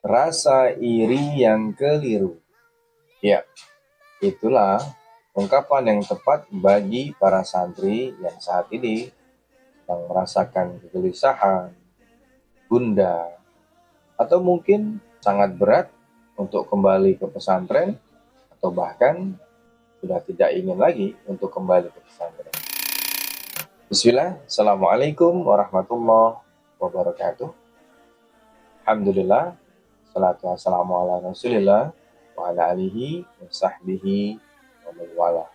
Rasa iri yang keliru. Ya, itulah ungkapan yang tepat bagi para santri yang saat ini sedang merasakan kegelisahan, gundah, atau mungkin sangat berat untuk kembali ke pesantren, atau bahkan sudah tidak ingin lagi untuk kembali ke pesantren. Bismillah, Assalamualaikum warahmatullahi wabarakatuh. Alhamdulillah, salatu wassalamu ala rasulillah wa ala alihi wa sahbihi wa man wala.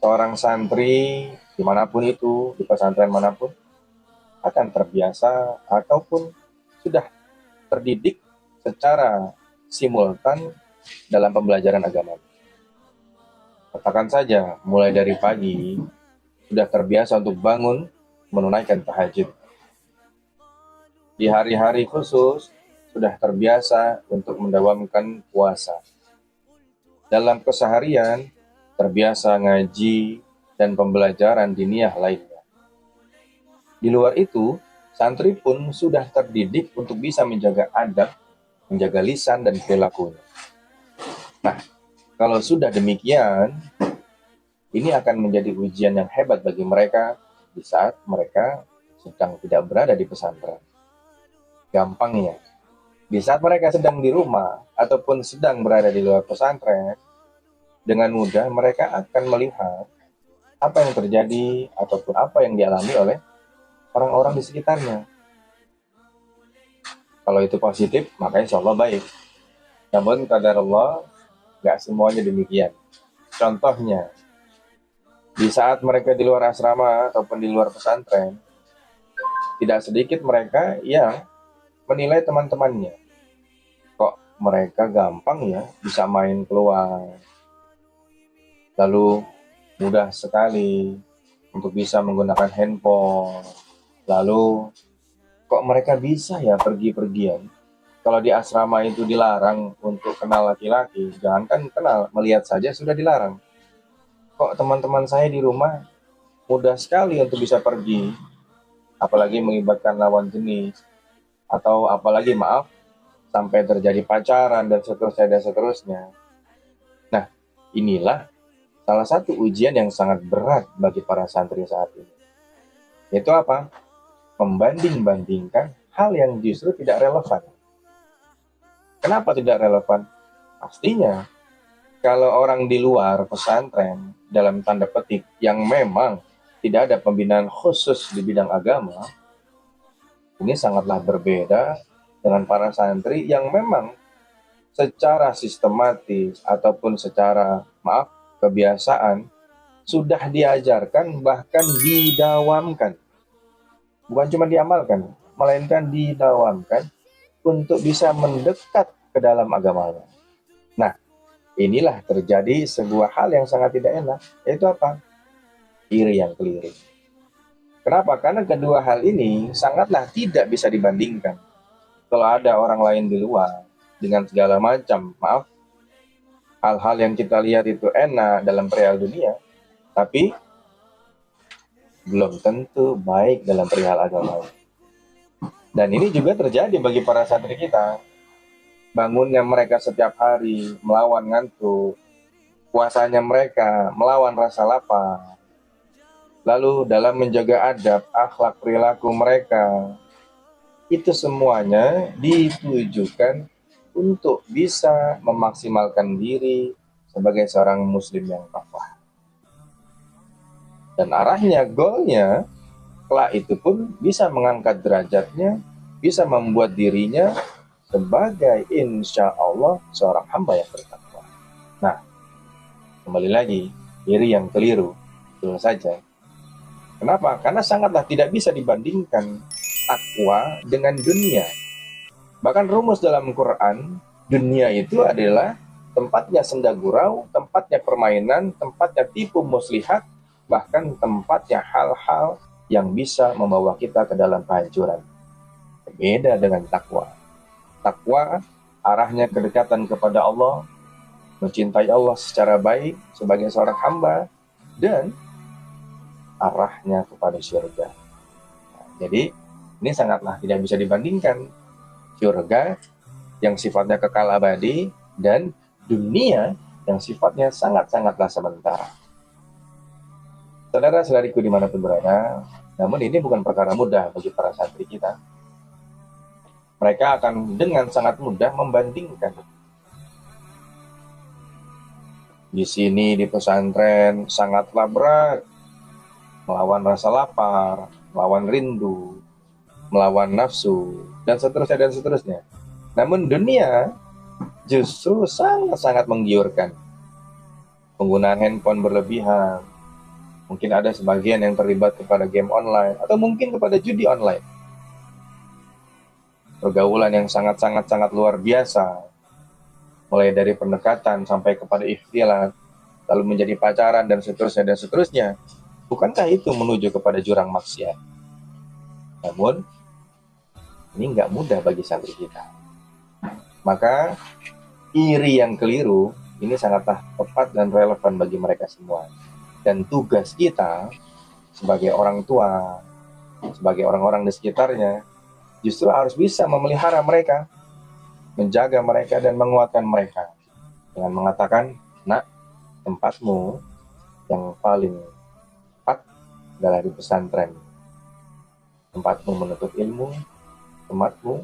Seorang santri dimanapun itu, di pesantren manapun, akan terbiasa ataupun sudah terdidik secara simultan dalam pembelajaran agama. Katakan saja, mulai dari pagi sudah terbiasa untuk bangun menunaikan tahajud. Di hari-hari khusus sudah terbiasa untuk mendawamkan puasa. Dalam keseharian terbiasa ngaji dan pembelajaran diniyah lainnya. Di luar itu, santri pun sudah terdidik untuk bisa menjaga adab, menjaga lisan dan perilakunya. Nah, kalau sudah demikian, ini akan menjadi ujian yang hebat bagi mereka di saat mereka sedang tidak berada di pesantren. Gampangnya, di saat mereka sedang di rumah ataupun sedang berada di luar pesantren, dengan mudah mereka akan melihat apa yang terjadi ataupun apa yang dialami oleh orang-orang di sekitarnya. Kalau itu positif, maka insya Allah baik. Namun kadar Allah, nggak semuanya demikian. Contohnya, di saat mereka di luar asrama ataupun di luar pesantren, tidak sedikit mereka yang menilai teman-temannya. Kok mereka gampang ya bisa main keluar, lalu mudah sekali untuk bisa menggunakan handphone, lalu kok mereka bisa ya pergi-pergian. Kalau di asrama itu dilarang untuk kenal laki-laki, jangankan kenal, melihat saja sudah dilarang. Kok teman-teman saya di rumah mudah sekali untuk bisa pergi, apalagi melibatkan lawan jenis, atau apalagi sampai terjadi pacaran dan seterusnya. Nah, inilah salah satu ujian yang sangat berat bagi para santri saat ini. Yaitu apa? Membanding-bandingkan hal yang justru tidak relevan. Kenapa tidak relevan? Pastinya, kalau orang di luar pesantren, dalam tanda petik, yang memang tidak ada pembinaan khusus di bidang agama, ini sangatlah berbeda dengan para santri yang memang secara sistematis ataupun secara kebiasaan sudah diajarkan, bahkan didawamkan. Bukan cuma diamalkan, melainkan didawamkan untuk bisa mendekat ke dalam agamanya. Nah, inilah terjadi sebuah hal yang sangat tidak enak, yaitu apa? Iri yang keliru. Kenapa? Karena kedua hal ini sangatlah tidak bisa dibandingkan. Kalau ada orang lain di luar dengan segala macam, hal-hal yang kita lihat itu enak dalam perihal dunia, tapi belum tentu baik dalam perihal agama. Dan ini juga terjadi bagi para santri kita. Bangunnya mereka setiap hari melawan ngantuk, puasanya mereka melawan rasa lapar. Lalu dalam menjaga adab, akhlak, perilaku mereka, itu semuanya ditujukan untuk bisa memaksimalkan diri sebagai seorang muslim yang kafah. Dan arahnya, goalnya, kelak itu pun bisa mengangkat derajatnya, bisa membuat dirinya sebagai insya Allah seorang hamba yang bertakwa. Nah, kembali lagi, diri yang keliru, betul saja. Kenapa? Karena sangatlah tidak bisa dibandingkan takwa dengan dunia. Bahkan rumus dalam Quran, dunia itu adalah tempatnya senda gurau, tempatnya permainan, tempatnya tipu muslihat, bahkan tempatnya hal-hal yang bisa membawa kita ke dalam kehancuran. Berbeda dengan takwa. Takwa arahnya kedekatan kepada Allah, mencintai Allah secara baik sebagai seorang hamba, dan arahnya kepada syurga. Nah, jadi ini sangatlah tidak bisa dibandingkan. Syurga yang sifatnya kekal abadi, dan dunia yang sifatnya sangat-sangatlah sementara. Saudara-saudariku dimanapun berada, namun ini bukan perkara mudah bagi para santri kita. Mereka akan dengan sangat mudah membandingkan. Di sini di pesantren sangatlah berat, melawan rasa lapar, melawan rindu, melawan nafsu, dan seterusnya. Namun dunia justru sangat-sangat menggiurkan. Penggunaan handphone berlebihan, mungkin ada sebagian yang terlibat kepada game online, atau mungkin kepada judi online. Pergaulan yang sangat-sangat luar biasa, mulai dari pendekatan sampai kepada ikhtilat, lalu menjadi pacaran, dan seterusnya. Bukankah itu menuju kepada jurang maksiat? Namun, ini nggak mudah bagi santri kita. Maka, iri yang keliru, ini sangatlah tepat dan relevan bagi mereka semua. Dan tugas kita sebagai orang tua, sebagai orang-orang di sekitarnya, justru harus bisa memelihara mereka, menjaga mereka dan menguatkan mereka dengan mengatakan, nak, tempatmu yang paling tepat adalah di pesantren. Tempatmu menuntut ilmu, tempatmu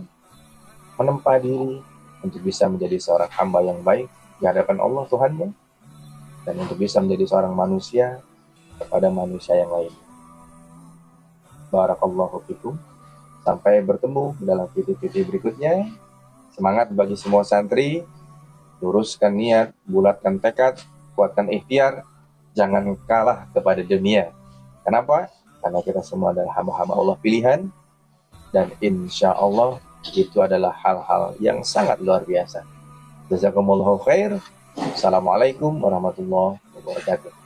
menempa diri untuk bisa menjadi seorang hamba yang baik di hadapan Allah Tuhannya, dan untuk bisa menjadi seorang manusia kepada manusia yang lain. Barakallahu fikum. Sampai bertemu dalam video-video berikutnya. Semangat bagi semua santri. Luruskan niat, bulatkan tekad, kuatkan ikhtiar. Jangan kalah kepada dunia. Kenapa? Karena kita semua adalah hamba-hamba Allah pilihan. Dan insya Allah itu adalah hal-hal yang sangat luar biasa. Jazakumullahu khair. Assalamualaikum warahmatullahi wabarakatuh.